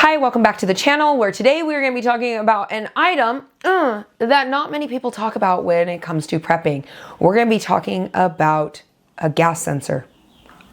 Hi, welcome back to the channel where today we're going to be talking about an item that not many people talk about when it comes to prepping. We're going to be talking about a gas sensor.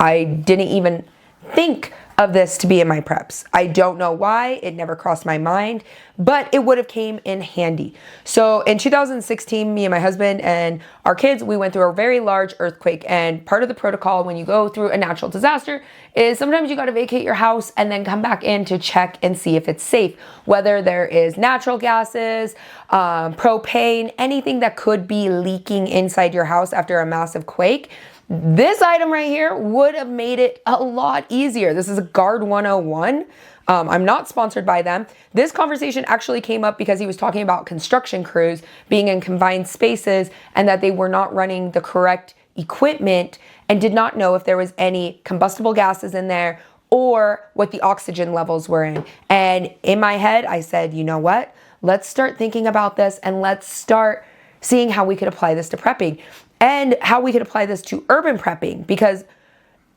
I didn't even think of this to be in my preps. I don't know why, it never crossed my mind, but it would have came in handy. So in 2016, me and my husband and our kids, we went through a very large earthquake, and part of the protocol when you go through a natural disaster is sometimes you got to vacate your house and then come back in to check and see if it's safe, whether there is natural gases, propane, anything that could be leaking inside your house after a massive quake. This item right here would have made it a lot easier. This is a Guard 101. I'm not sponsored by them. This conversation actually came up because he was talking about construction crews being in confined spaces and that they were not running the correct equipment and did not know if there was any combustible gases in there or what the oxygen levels were in. And in my head, I said, you know what? Let's start thinking about this and let's start seeing how we could apply this to prepping and how we could apply this to urban prepping, because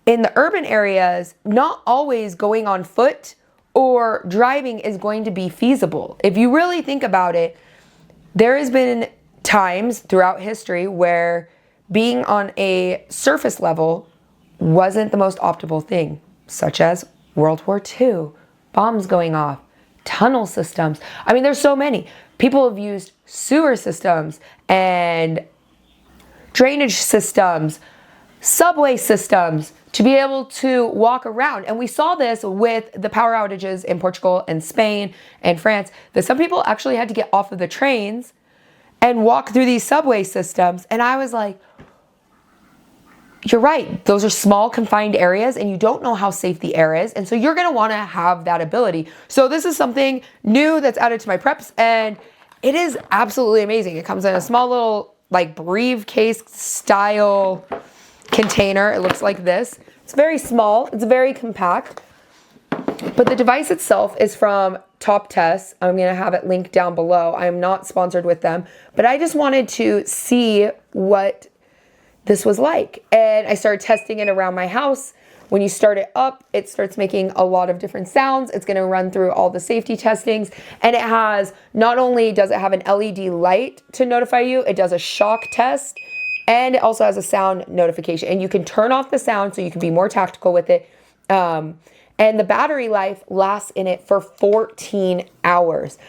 in the urban areas, not always going on foot or driving is going to be feasible. If you really think about it, there has been times throughout history where being on a surface level wasn't the most optimal thing, such as World War II, bombs going off, tunnel systems. I mean, there's so many. People have used sewer systems and drainage systems, subway systems to be able to walk around. And we saw this with the power outages in Portugal and Spain and France, that some people actually had to get off of the trains and walk through these subway systems. And I was like, you're right. Those are small confined areas and you don't know how safe the air is. And so you're going to want to have that ability. So this is something new that's added to my preps and it is absolutely amazing. It comes in a small little like briefcase style container. It looks like this. It's very small. It's very compact. But the device itself is from Top Test. I'm going to have it linked down below. I am not sponsored with them, but I just wanted to see what this was like. And I started testing it around my house. When you start it up, it starts making a lot of different sounds. It's going to run through all the safety testings. And it has, not only does it have an LED light to notify you, it does a shock test. And it also has a sound notification. And you can turn off the sound so you can be more tactical with it. And the battery life lasts in it for 14 hours.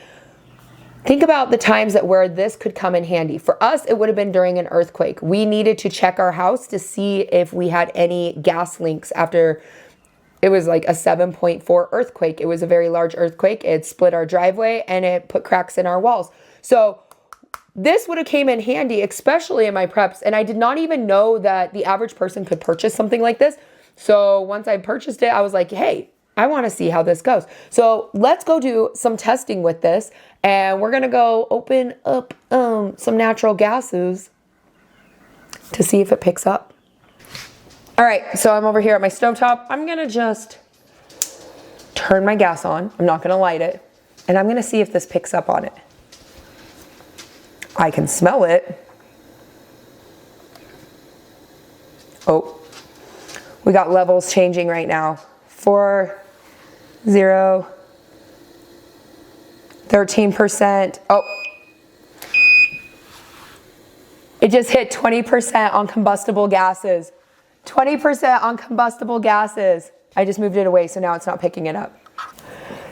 Think about the times that where this could come in handy. For us, it would have been during an earthquake. We needed to check our house to see if we had any gas leaks after it was like a 7.4 earthquake. It was a very large earthquake. It split our driveway and it put cracks in our walls. So this would have came in handy, especially in my preps. And I did not even know that the average person could purchase something like this. So once I purchased it, I was like, hey, I want to see how this goes. So let's go do some testing with this. And we're going to go open up some natural gases to see if it picks up. All right, so I'm over here at my stovetop. I'm going to just turn my gas on. I'm not going to light it. And I'm going to see if this picks up on it. I can smell it. Oh, we got levels changing right now. 4, 0, 13%. Oh, it just hit 20% on combustible gases. 20% on combustible gases. I just moved it away, so now it's not picking it up.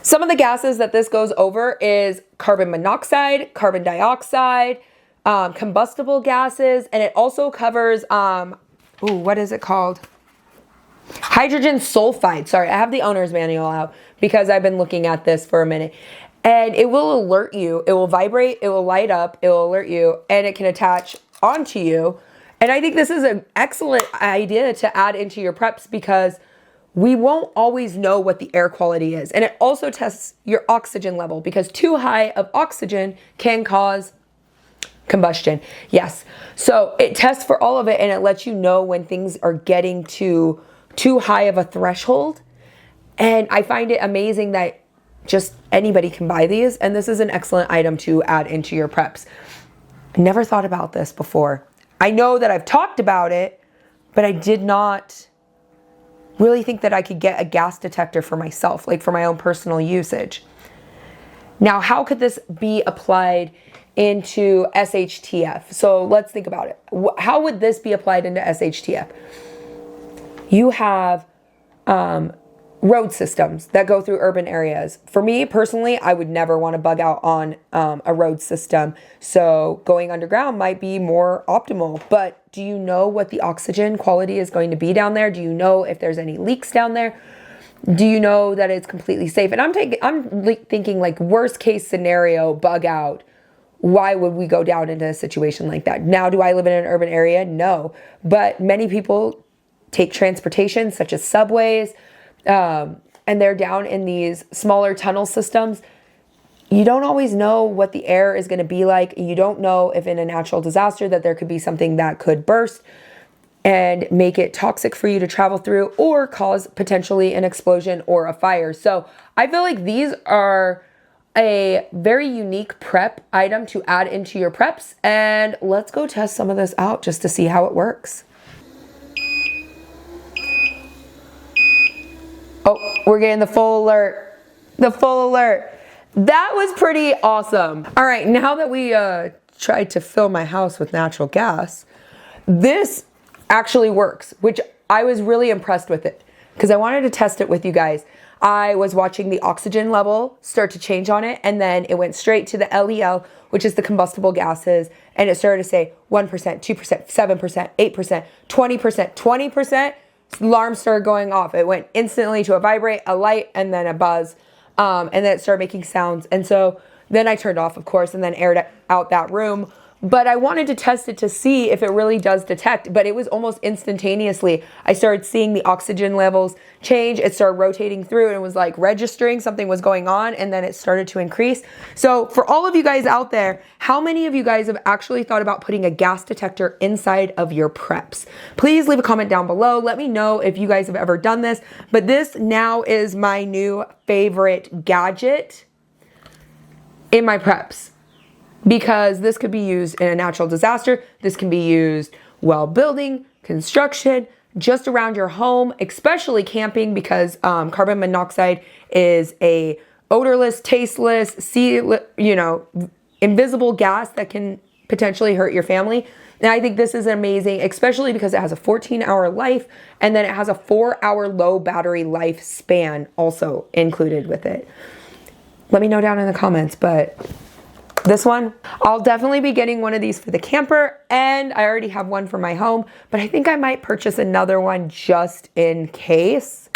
Some of the gases that this goes over is carbon monoxide, carbon dioxide, combustible gases, and it also covers, what is it called? Hydrogen sulfide. Sorry, I have the owner's manual out because I've been looking at this for a minute. And it will alert you. It will vibrate. It will light up. It will alert you. And it can attach onto you. And I think this is an excellent idea to add into your preps because we won't always know what the air quality is. And it also tests your oxygen level because too high of oxygen can cause combustion. Yes. So it tests for all of it and it lets you know when things are getting to too high of a threshold. And I find it amazing that just anybody can buy these. And this is an excellent item to add into your preps. I never thought about this before. I know that I've talked about it, but I did not really think that I could get a gas detector for myself, like for my own personal usage. Now, how could this be applied into SHTF? So let's think about it. How would this be applied into SHTF? You have road systems that go through urban areas. For me personally, I would never want to bug out on a road system. So going underground might be more optimal. But do you know what the oxygen quality is going to be down there? Do you know if there's any leaks down there? Do you know that it's completely safe? And I'm thinking like worst case scenario, bug out. Why would we go down into a situation like that? Now, do I live in an urban area? No. But many people take transportation such as subways, and they're down in these smaller tunnel systems. You don't always know what the air is going to be like. You don't know if in a natural disaster that there could be something that could burst and make it toxic for you to travel through or cause potentially an explosion or a fire. So I feel like these are a very unique prep item to add into your preps. And let's go test some of this out just to see how it works. Oh, we're getting the full alert. The full alert. That was pretty awesome. All right, now that we tried to fill my house with natural gas, this actually works, which I was really impressed with it because I wanted to test it with you guys. I was watching the oxygen level start to change on it, and then it went straight to the LEL, which is the combustible gases, and it started to say 1%, 2%, 7%, 8%, 20%, 20%. Alarm started going off. It went instantly to a vibrate, a light, and then a buzz, and then it started making sounds. And so then I turned off, of course, and then aired out that room. But I wanted to test it to see if it really does detect, but it was almost instantaneously. I started seeing the oxygen levels change. It started rotating through and it was like registering something was going on, and then it started to increase. So for all of you guys out there, how many of you guys have actually thought about putting a gas detector inside of your preps? Please leave a comment down below. Let me know if you guys have ever done this. But this now is my new favorite gadget in my preps, because this could be used in a natural disaster. This can be used while building, construction, just around your home, especially camping, because carbon monoxide is a odorless, tasteless, invisible gas that can potentially hurt your family. And I think this is amazing, especially because it has a 14-hour life, and then it has a 4-hour low battery life span also included with it. Let me know down in the comments, but this one, I'll definitely be getting one of these for the camper, and I already have one for my home, but I think I might purchase another one just in case.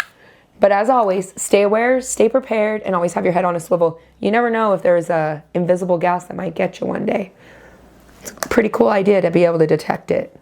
But as always, stay aware, stay prepared, and always have your head on a swivel. You never know if there's a invisible gas that might get you one day. It's a pretty cool idea to be able to detect it.